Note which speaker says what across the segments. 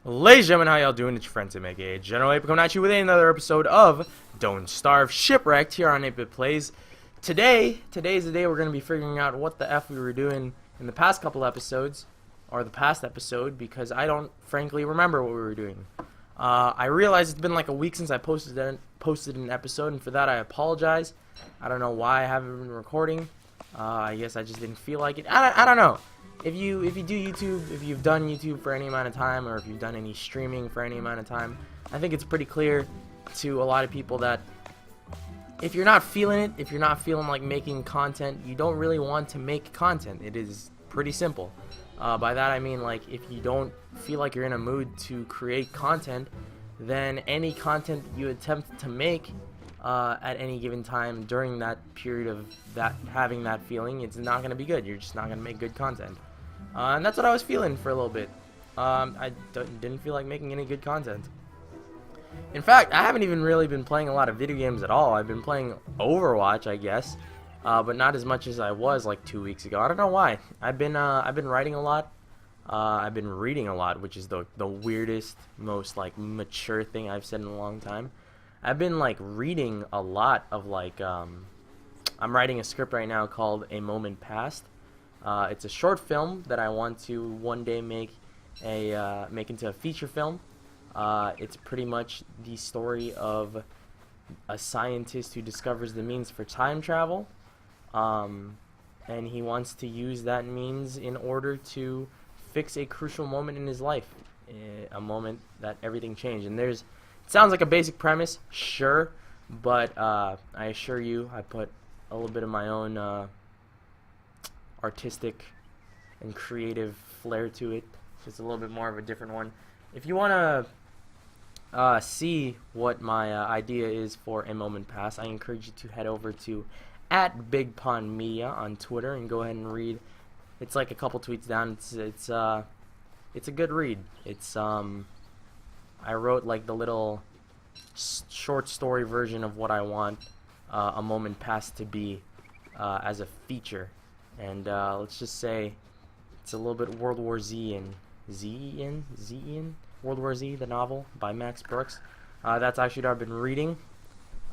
Speaker 1: Ladies and gentlemen, how y'all doing? It's your friend Tim, aka General 8 coming at you with another episode of Don't Starve Shipwrecked here on 8bitPlays. Today's the day we're going to be figuring out what the F we were doing in the past couple episodes, or the past episode, because I don't frankly remember what we were doing. I realize it's been like a week since I posted an episode, and for that I apologize. I don't know why I haven't been recording. I guess I just didn't feel like it. I don't know. If you do YouTube, if you've done YouTube for any amount of time, or if you've done any streaming for any amount of time, I think it's pretty clear to a lot of people that if you're not feeling it, if you're not feeling like making content, you don't really want to make content. It is pretty simple. By that I mean, like, if you don't feel like you're in a mood to create content, then any content you attempt to make at any given time during that period of having that feeling, it's not going to be good. You're just not going to make good content. And that's what I was feeling for a little bit. I didn't feel like making any good content. In fact, I haven't even really been playing a lot of video games at all. I've been playing Overwatch, I guess, but not as much as I was like 2 weeks ago. I don't know why. I've been writing a lot. I've been reading a lot, which is the weirdest, most like mature thing I've said in a long time. I've been like reading a lot of like I'm writing a script right now called A Moment Past. It's a short film that I want to one day make into a feature film. It's pretty much the story of a scientist who discovers the means for time travel, and he wants to use that means in order to fix a crucial moment in his life, a moment that everything changed. And it sounds like a basic premise, sure, but I assure you I put a little bit of my own artistic and creative flair to it. So it's a little bit more of a different one. If you want to see what my idea is for A Moment Past, I encourage you to head over to @BigPondMedia on Twitter and go ahead and read. It's like a couple tweets down. It's a good read. It's I wrote like the little short story version of what I want A Moment Past to be as a feature. And let's just say it's a little bit World War Z-ian. World War Z, the novel by Max Brooks. That's actually what I've been reading,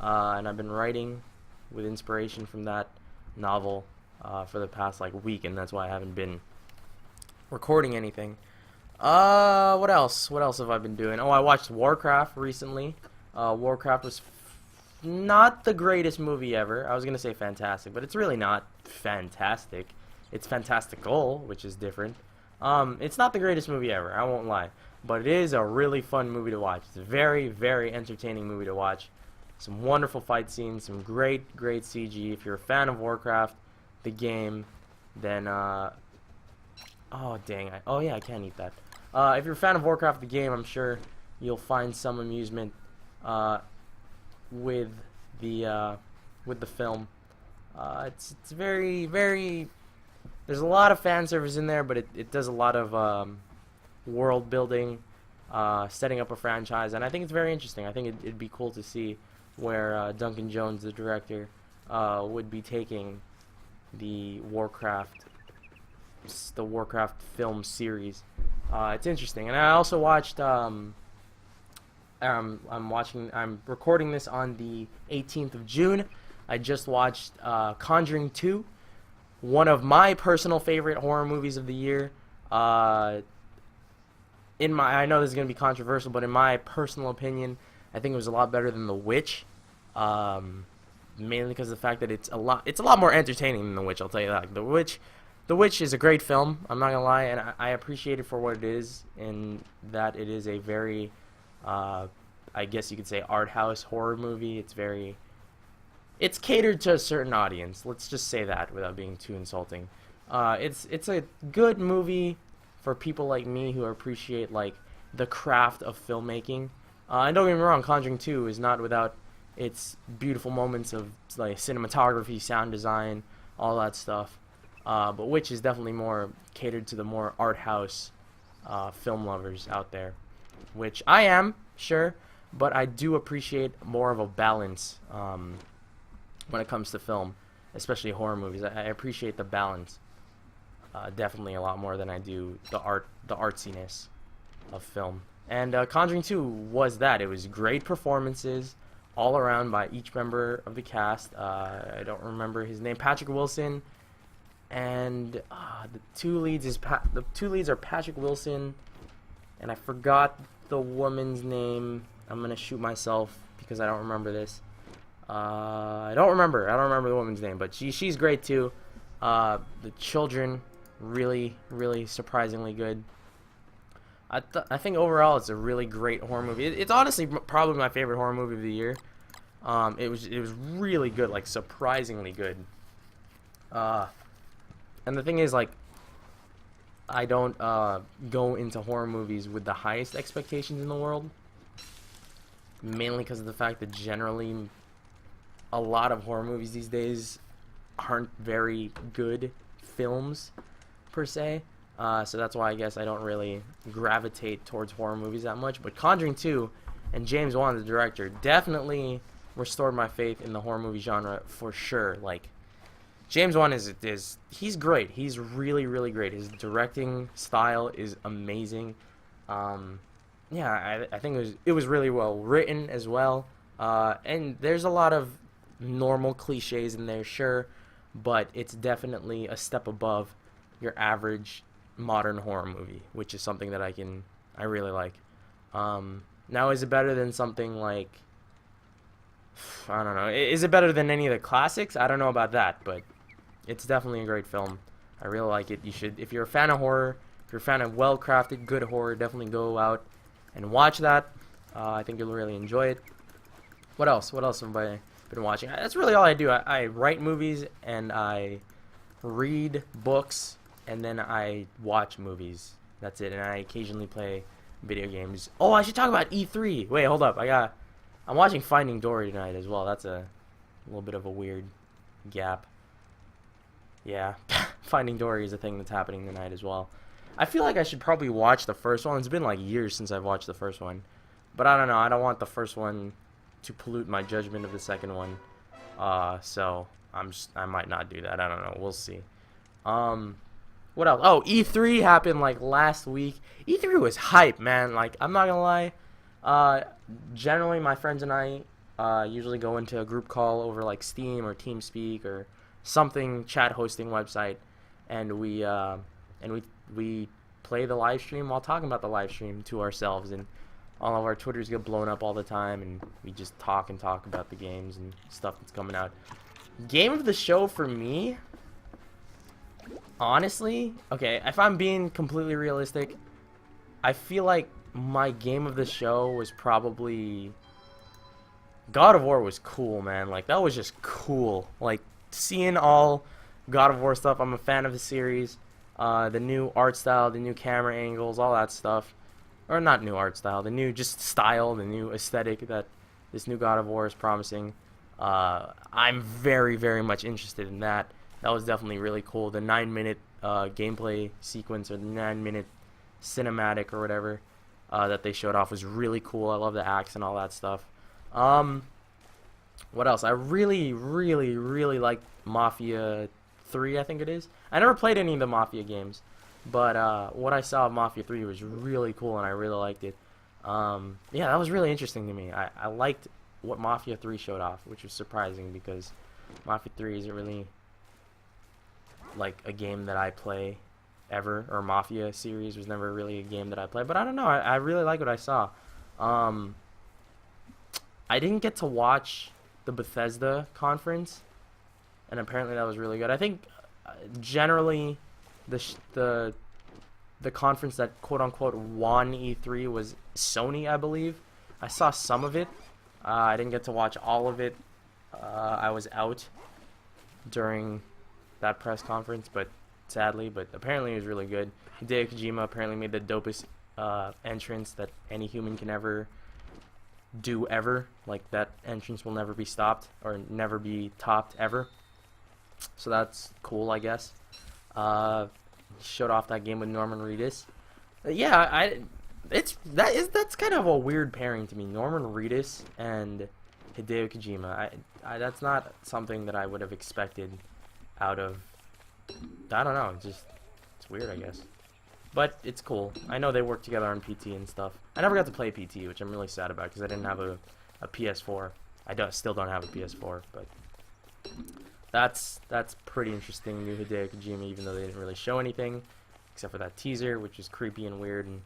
Speaker 1: and I've been writing with inspiration from that novel for the past like week, and that's why I haven't been recording anything. What else? What else have I been doing? Oh, I watched Warcraft recently. Warcraft was not the greatest movie ever. I was gonna say fantastic, but it's really not fantastic. It's fantastical, which is different. It's not the greatest movie ever, I won't lie, but it is a really fun movie to watch. It's a very, very entertaining movie to watch. Some wonderful fight scenes, some great CG. If you're a fan of Warcraft, the game, then oh dang, I can't eat that. If you're a fan of Warcraft, the game, I'm sure you'll find some amusement with the film. It's very, very. There's a lot of fan service in there, but it does a lot of world building, setting up a franchise, and I think it's very interesting. I think it'd be cool to see where Duncan Jones, the director, would be taking the Warcraft film series. It's interesting, and I also watched. I'm recording this on the 18th of June. I just watched Conjuring 2, one of my personal favorite horror movies of the year. I know this is going to be controversial, but in my personal opinion, I think it was a lot better than The Witch. Mainly because of the fact that it's a lot more entertaining than The Witch, I'll tell you that. The Witch is a great film, I'm not going to lie, and I appreciate it for what it is, in that it is a very I guess you could say art house horror movie. It's catered to a certain audience. Let's just say that without being too insulting. It's a good movie for people like me who appreciate like the craft of filmmaking. And don't get me wrong, Conjuring 2 is not without its beautiful moments of like cinematography, sound design, all that stuff. But Witch is definitely more catered to the more art house film lovers out there, which I am, sure, but I do appreciate more of a balance when it comes to film, especially horror movies. I appreciate the balance definitely a lot more than I do the artsiness of film. And Conjuring 2 was that. It was great performances all around by each member of the cast. I don't remember his name. Patrick Wilson, and the two leads are Patrick Wilson, and I forgot the woman's name. I'm gonna shoot myself because I don't remember this. I don't remember the woman's name, but she's great too. The children, really surprisingly good. I think overall it's a really great horror movie. It's honestly probably my favorite horror movie of the year. It was really good, like surprisingly good. And the thing is, like, I don't go into horror movies with the highest expectations in the world, mainly because of the fact that generally a lot of horror movies these days aren't very good films per se. So that's why I guess I don't really gravitate towards horror movies that much. But Conjuring 2 and James Wan, the director, definitely restored my faith in the horror movie genre for sure. Like, James Wan he's great. He's really great. His directing style is amazing. Yeah, I think it was really well written as well. And there's a lot of normal cliches in there, sure, but it's definitely a step above your average modern horror movie, which is something that I really like. Now, is it better than something like, I don't know, is it better than any of the classics? I don't know about that, but it's definitely a great film. I really like it. You should, if you're a fan of horror, if you're a fan of well-crafted, good horror, definitely go out and watch that. I think you'll really enjoy it. What else have I been watching? That's really all I do. I write movies, and I read books, and then I watch movies. That's it. And I occasionally play video games. Oh, I should talk about E3. Wait, hold up. I'm watching Finding Dory tonight as well. That's a little bit of a weird gap. Yeah, Finding Dory is a thing that's happening tonight as well. I feel like I should probably watch the first one. It's been like years since I've watched the first one. But I don't know. I don't want the first one to pollute my judgment of the second one. So I might not do that. I don't know. We'll see. What else? Oh, E3 happened like last week. E3 was hype, man. Like, I'm not gonna lie. Generally, my friends and I usually go into a group call over like Steam or TeamSpeak or something chat hosting website, and we play the live stream while talking about the live stream to ourselves, and all of our Twitters get blown up all the time, and we just talk about the games and stuff that's coming out. Game of the show for me, honestly, okay, if I'm being completely realistic, I feel like my game of the show was probably God of War. Was cool, man. Like, that was just cool. Like, seeing all God of War stuff. I'm a fan of the series. The new art style, the new camera angles, all that stuff. Or not new art style, the new just style, the new aesthetic that this new God of War is promising. I'm very much interested in that. That was definitely really cool. The 9-minute gameplay sequence, or the 9-minute cinematic or whatever that they showed off was really cool. I love the axe and all that stuff. What else? I really like Mafia 3, I think it is. I never played any of the Mafia games, but what I saw of Mafia 3 was really cool, and I really liked it. Yeah, that was really interesting to me. I liked what Mafia 3 showed off, which was surprising because Mafia 3 isn't really like a game that I play ever, or Mafia series was never really a game that I play. But I don't know. I really like what I saw. I didn't get to watch the Bethesda conference, and apparently that was really good. I think generally the conference that quote unquote won E3 was Sony, I believe. I saw some of it. I didn't get to watch all of it. I was out during that press conference, but sadly, but apparently it was really good. Hideo Kojima apparently made the dopest entrance that any human can ever do ever. Like, that entrance will never be stopped or never be topped ever. So that's cool, I guess. Showed off that game with Norman Reedus. Yeah, that's kind of a weird pairing to me. Norman Reedus and Hideo Kojima. That's not something that I would have expected out of, I don't know, it's weird, I guess. But it's cool. I know they work together on PT and stuff. I never got to play PT, which I'm really sad about because I didn't have a PS4. Still don't have a PS4, but that's pretty interesting. New Hideo Kojima, even though they didn't really show anything except for that teaser, which is creepy and weird and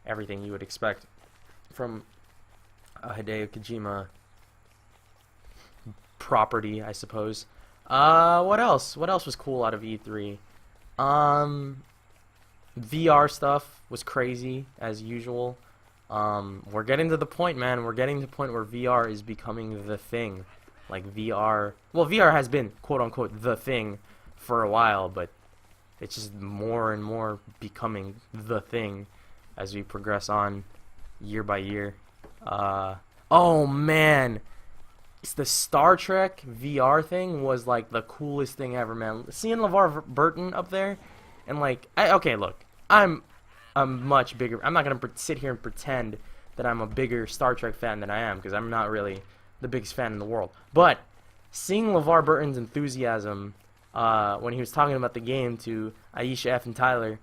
Speaker 1: everything you would expect from a Hideo Kojima property, I suppose. What else? What else was cool out of E3? VR stuff was crazy as usual. We're getting to the point, man. We're getting to the point where VR is becoming the thing. Like VR, well, VR has been quote unquote the thing for a while, but it's just more and more becoming the thing as we progress on year by year. Oh man, it's the Star Trek VR thing was like the coolest thing ever, man. Seeing LeVar Burton up there, and like, okay, look, I'm much bigger. I'm not gonna sit here and pretend that I'm a bigger Star Trek fan than I am, because I'm not really the biggest fan in the world. But seeing LeVar Burton's enthusiasm when he was talking about the game to Aisha F and Tyler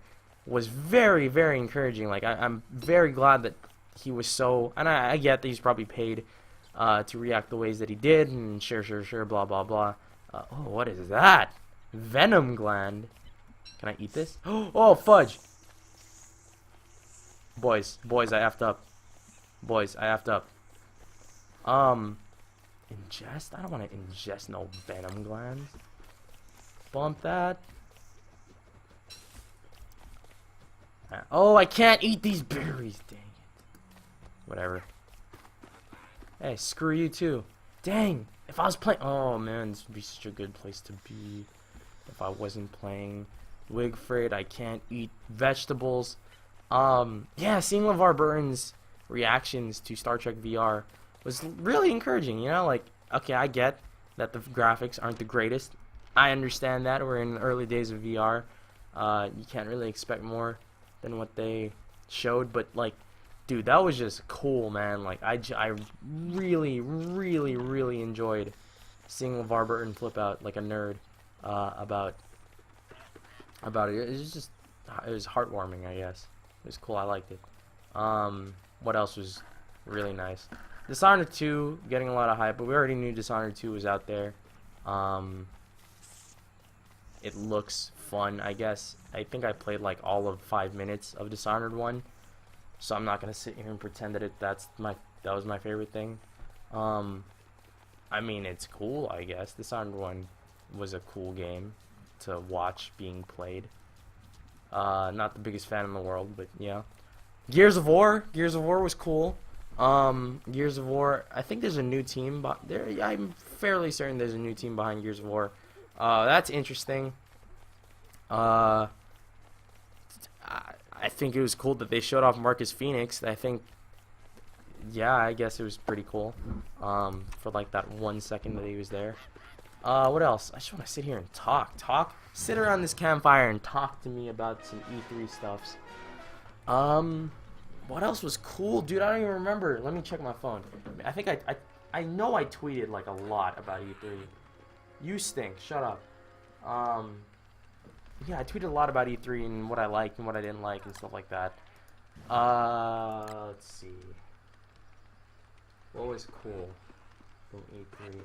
Speaker 1: was very, very encouraging. Like, I'm very glad that he was so, and I get that he's probably paid to react the ways that he did, and sure, blah, blah, blah. Oh, what is that? Venom gland. Can I eat this? Oh, fudge. Boys, I effed up. Boys, I effed up. Ingest? I don't want to ingest no venom glands. Bump that. Oh, I can't eat these berries. Dang it. Whatever. Hey, screw you too. Dang. If I was playing... Oh, man, this would be such a good place to be. If I wasn't playing Wigfrid, I can't eat vegetables. Yeah, seeing LeVar Burton's reactions to Star Trek VR was really encouraging, you know? Like, okay, I get that the graphics aren't the greatest. I understand that. We're in the early days of VR. You can't really expect more than what they showed, but, like, dude, that was just cool, man. Like, I really, really, really enjoyed seeing LeVar Burton flip out like a nerd about it. It was just, it was heartwarming, I guess. It was cool. I liked it. What else was really nice? Dishonored 2 getting a lot of hype, but we already knew Dishonored 2 was out there. It looks fun, I guess. I think I played like all of 5 minutes of Dishonored 1, so I'm not gonna sit here and pretend that that was my favorite thing. I mean, it's cool, I guess. Dishonored 1 was a cool game to watch being played. Not the biggest fan in the world, but yeah. Gears of War was cool. Gears of War, I think there's a new team there. I'm fairly certain there's a new team behind Gears of War. That's interesting. I think it was cool that they showed off Marcus Phoenix. I think, yeah, I guess it was pretty cool. For like that 1 second that he was there. What else? I just want to sit here and talk. Sit around this campfire and talk to me about some E3 stuffs. What else was cool, dude? I don't even remember. Let me check my phone. I think I know I tweeted like a lot about E3. You stink. Shut up. Yeah, I tweeted a lot about E3 and what I liked and what I didn't like and stuff like that. Let's see. What was cool from E3?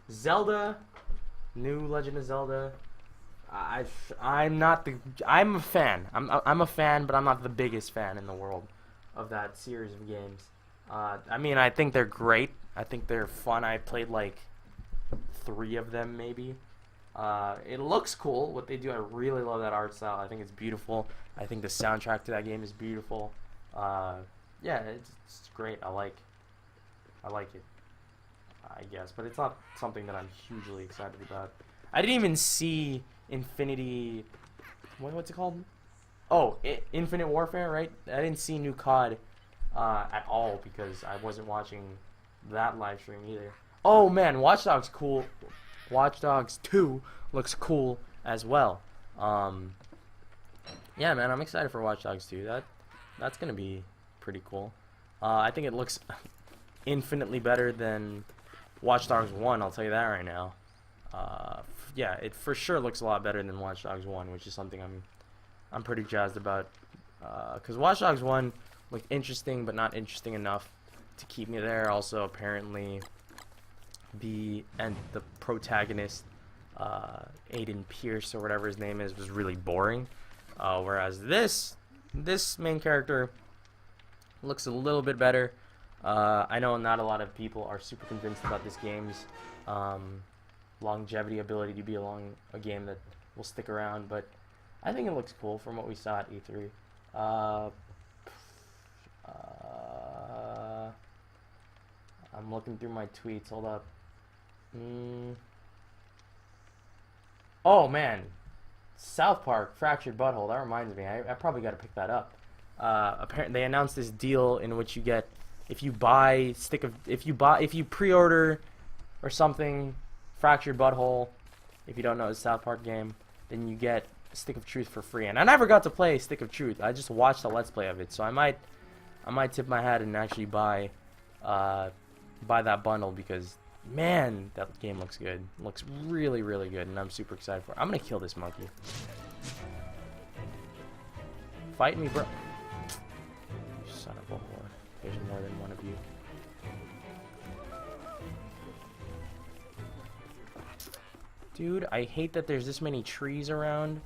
Speaker 1: Zelda, new Legend of Zelda. I'm a fan. I'm a fan, but I'm not the biggest fan in the world of that series of games. I mean, I think they're great. I think they're fun. I played like 3 of them maybe. It looks cool what they do. I really love that art style. I think it's beautiful. I think the soundtrack to that game is beautiful. Yeah, it's great. I like it, I guess, but it's not something that I'm hugely excited about. I didn't even see Infinity... What's it called? Oh, Infinite Warfare, right? I didn't see new COD at all because I wasn't watching that live stream either. Oh, man, Watch Dogs cool. Watch Dogs 2 looks cool as well. Yeah, man, I'm excited for Watch Dogs 2. That's going to be pretty cool. I think it looks infinitely better than Watch Dogs 1, I'll tell you that right now. Yeah, it for sure looks a lot better than Watch Dogs 1, which is something I'm I'm pretty jazzed about. Because Watch Dogs 1 looked interesting, but not interesting enough to keep me there. Also, apparently, the protagonist, Aiden Pierce or whatever his name is, was really boring. Whereas this main character looks a little bit better. I know not a lot of people are super convinced about this game's longevity, ability to be a game that will stick around, but I think it looks cool from what we saw at E3. I'm looking through my tweets. Hold up. Oh man, South Park Fractured Butthole. That reminds me. I probably got to pick that up. Apparently, they announced this deal in which you get, if you pre-order or something, Fractured Butthole. If you don't know, it's a South Park game, then you get Stick of Truth for free. And I never got to play Stick of Truth. I just watched a Let's Play of it, so I might tip my hat and actually buy that bundle, because man, that game looks good. It looks really, really good, and I'm super excited for it. I'm gonna kill this monkey. Fight me, bro. You son of a whore. There's more than one of you. Dude, I hate that there's this many trees around.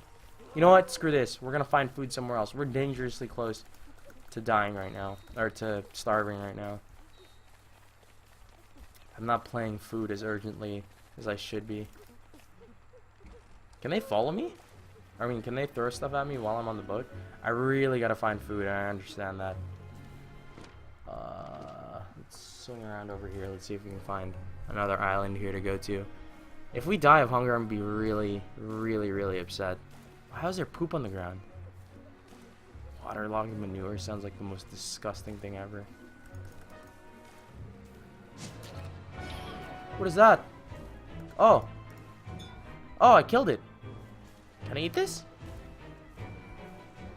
Speaker 1: You know what? Screw this. We're gonna find food somewhere else. We're dangerously close to dying right now. Or to starving right now. I'm not playing food as urgently as I should be. Can they follow me? I mean, can they throw stuff at me while I'm on the boat? I really gotta find food, and I understand that. Let's swing around over here. Let's see if we can find another island here to go to. If we die of hunger, I'm gonna be really, really, really upset. How is there poop on the ground? Waterlogged manure sounds like the most disgusting thing ever. What is that? Oh. Oh, I killed it. Can I eat this?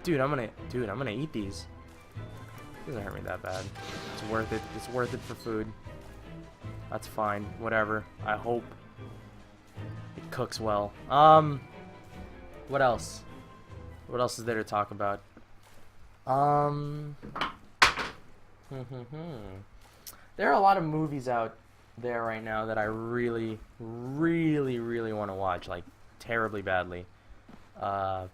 Speaker 1: Dude, I'm gonna eat these. It doesn't hurt me that bad. It's worth it. It's worth it for food. That's fine. Whatever. I hope it cooks well. What else? What else is there to talk about? There are a lot of movies out there right now that I really, really, really want to watch, like terribly badly. But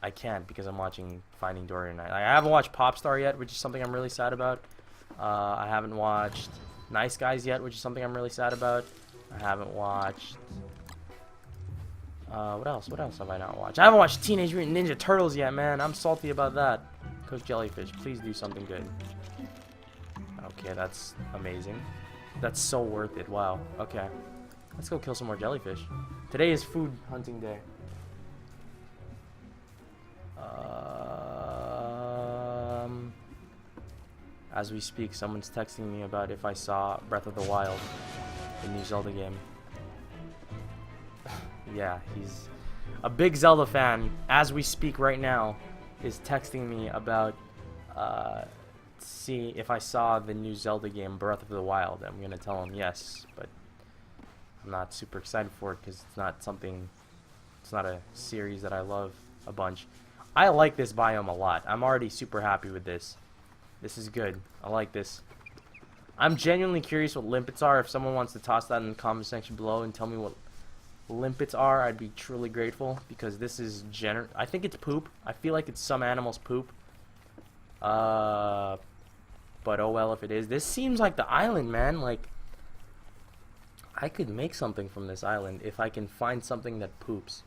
Speaker 1: I can't because I'm watching Finding Dory tonight. I haven't watched Popstar yet, which is something I'm really sad about. I haven't watched Nice Guys yet, which is something I'm really sad about. I haven't watched... what else? What else have I not watched? I haven't watched Teenage Mutant Ninja Turtles yet, man. I'm salty about that. Coach Jellyfish, please do something good. Okay, that's amazing. That's so worth it. Wow. Okay. Let's go kill some more jellyfish. Today is food hunting day. As we speak, someone's texting me about if I saw Breath of the Wild, the new Zelda game. Yeah, he's a big Zelda fan. As we speak right now, is texting me about see if I saw the new Zelda game, Breath of the Wild. I'm gonna tell him yes, but I'm not super excited for it because it's not something. It's not a series that I love a bunch. I like this biome a lot. I'm already super happy with this. This is good. I like this. I'm genuinely curious what limpets are. If someone wants to toss that in the comment section below and tell me what limpets are, I'd be truly grateful, because this is I think it's poop. I feel like it's some animal's poop. But oh well if it is. This seems like the island, man. Like, I could make something from this island if I can find something that poops.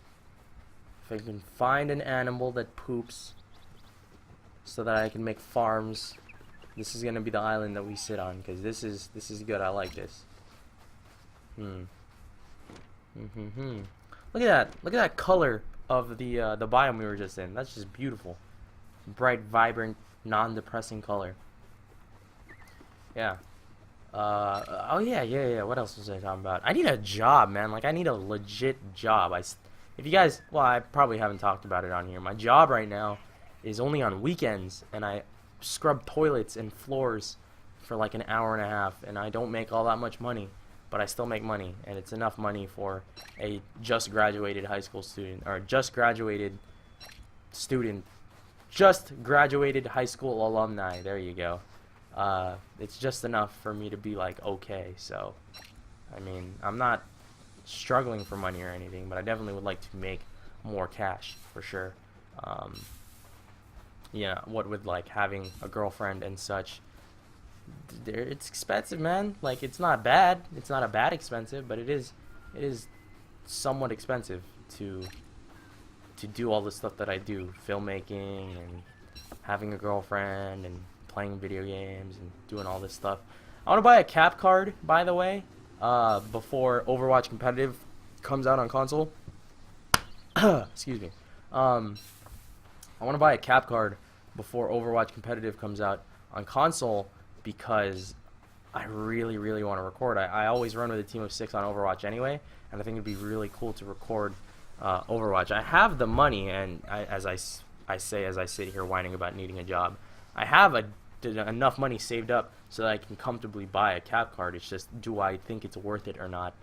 Speaker 1: If I can find an animal that poops so that I can make farms. This is gonna be the island that we sit on, because this is good. I like this. Look at that. Look at that color of the biome we were just in. That's just beautiful. Bright, vibrant, non-depressing color. Yeah. Oh yeah. What else was I talking about? I need a job, man. Like, I need a legit job. If you guys, well, I probably haven't talked about it on here. My job right now is only on weekends, and I scrub toilets and floors for like an hour and a half, and I don't make all that much money. but I still make money, and it's enough money for a just graduated high school student, or just graduated high school alumni. There you go. It's just enough for me to be like okay. So, I mean, I'm not struggling for money or anything, but I definitely would like to make more cash for sure. Yeah, what with like having a girlfriend and such, it's expensive, man. Like, it's not bad. It's not a bad expensive, but it is somewhat expensive to do all the stuff that I do, filmmaking and having a girlfriend and playing video games and doing all this stuff. I want to buy a cap card, by the way, before Overwatch competitive comes out on console. Excuse me. I want to buy a cap card before Overwatch competitive comes out on console because I really, really want to record. I always run with a team of 6 on Overwatch anyway, and I think it'd be really cool to record Overwatch. I have the money, and as I say as I sit here whining about needing a job, I have enough money saved up so that I can comfortably buy a cap card. It's just, do I think it's worth it or not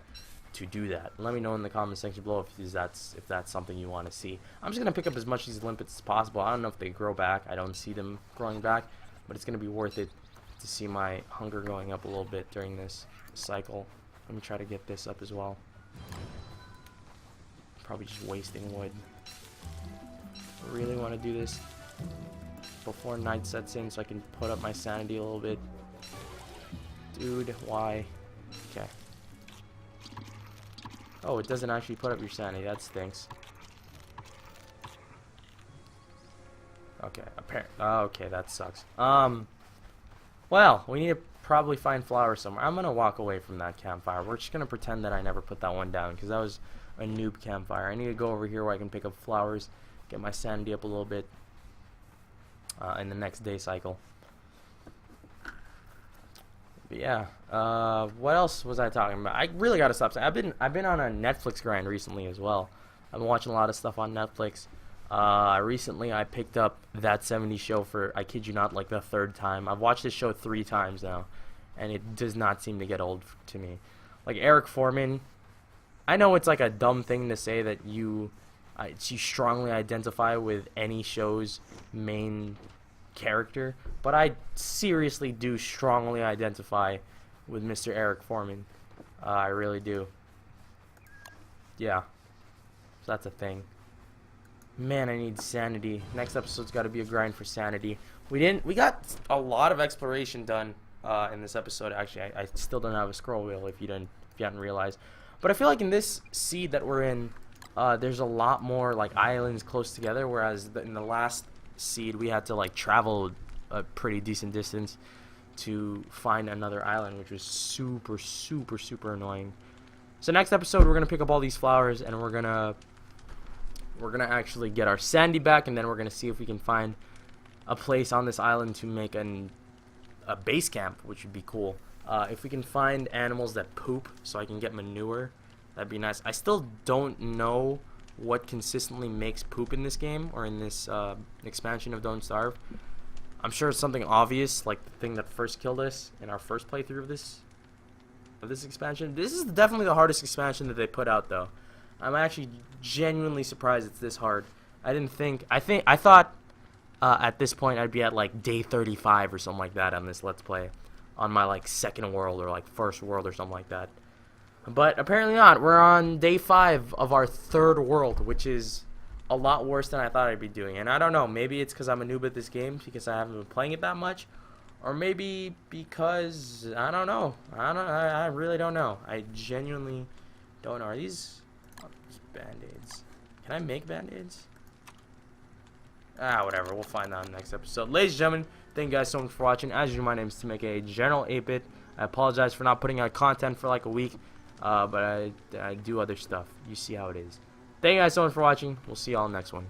Speaker 1: to do that? Let me know in the comment section below if that's something you want to see. I'm just gonna pick up as much of these limpets as possible. I don't know if they grow back. I don't see them growing back, but it's gonna be worth it to see my hunger going up a little bit during this cycle. Let me try to get this up as well. Probably just wasting wood. I really want to do this before night sets in so I can put up my sanity a little bit. Dude, why? Okay. Oh, it doesn't actually put up your sanity. That stinks. Okay, okay, that sucks. Well, we need to probably find flowers somewhere. I'm gonna walk away from that campfire. We're just gonna pretend that I never put that one down because that was a noob campfire. I need to go over here where I can pick up flowers, get my sanity up a little bit in the next day cycle. But yeah, what else was I talking about? I really gotta stop. I've been on a Netflix grind recently as well. I've been watching a lot of stuff on Netflix. Recently I picked up That 70s Show for, I kid you not, like the 3rd time. I've watched this show 3 times now, and it does not seem to get old to me. Like Eric Foreman, I know it's like a dumb thing to say that you strongly identify with any show's main character, but I seriously do strongly identify with Mr. Eric Foreman. I really do. Yeah, so that's a thing. Man, I need sanity. Next episode's got to be a grind for sanity. We got a lot of exploration done in this episode. Actually, I still don't have a scroll wheel if you hadn't realized. But I feel like in this seed that we're in, there's a lot more like islands close together, whereas in the last seed we had to like travel a pretty decent distance to find another island, which was super, super, super annoying. So next episode we're gonna pick up all these flowers and we're gonna actually get our sandy back, and then we're gonna see if we can find a place on this island to make a base camp, which would be cool. If we can find animals that poop so I can get manure, that'd be nice. I still don't know what consistently makes poop in this game or in this expansion of Don't Starve. I'm sure it's something obvious, like the thing that first killed us in our first playthrough of this expansion. This is definitely the hardest expansion that they put out, though. I'm actually genuinely surprised it's this hard. I thought at this point I'd be at like day 35 or something like that on this Let's Play, on my like 2nd world or like 1st world or something like that. But apparently not. We're on day 5 of our 3rd world, which is a lot worse than I thought I'd be doing. And I don't know, maybe it's because I'm a noob at this game because I haven't been playing it that much, or maybe because I don't know. I really don't know. I genuinely don't know. Are these band-aids? Can I make band-aids? Whatever. We'll find out in the next episode. Ladies and gentlemen, thank you guys so much for watching. As usual, my name is Tim, aka General 8bit. I apologize for not putting out content for like a week, but I do other stuff. You see how it is. Thank you guys so much for watching. We'll see y'all in the next one.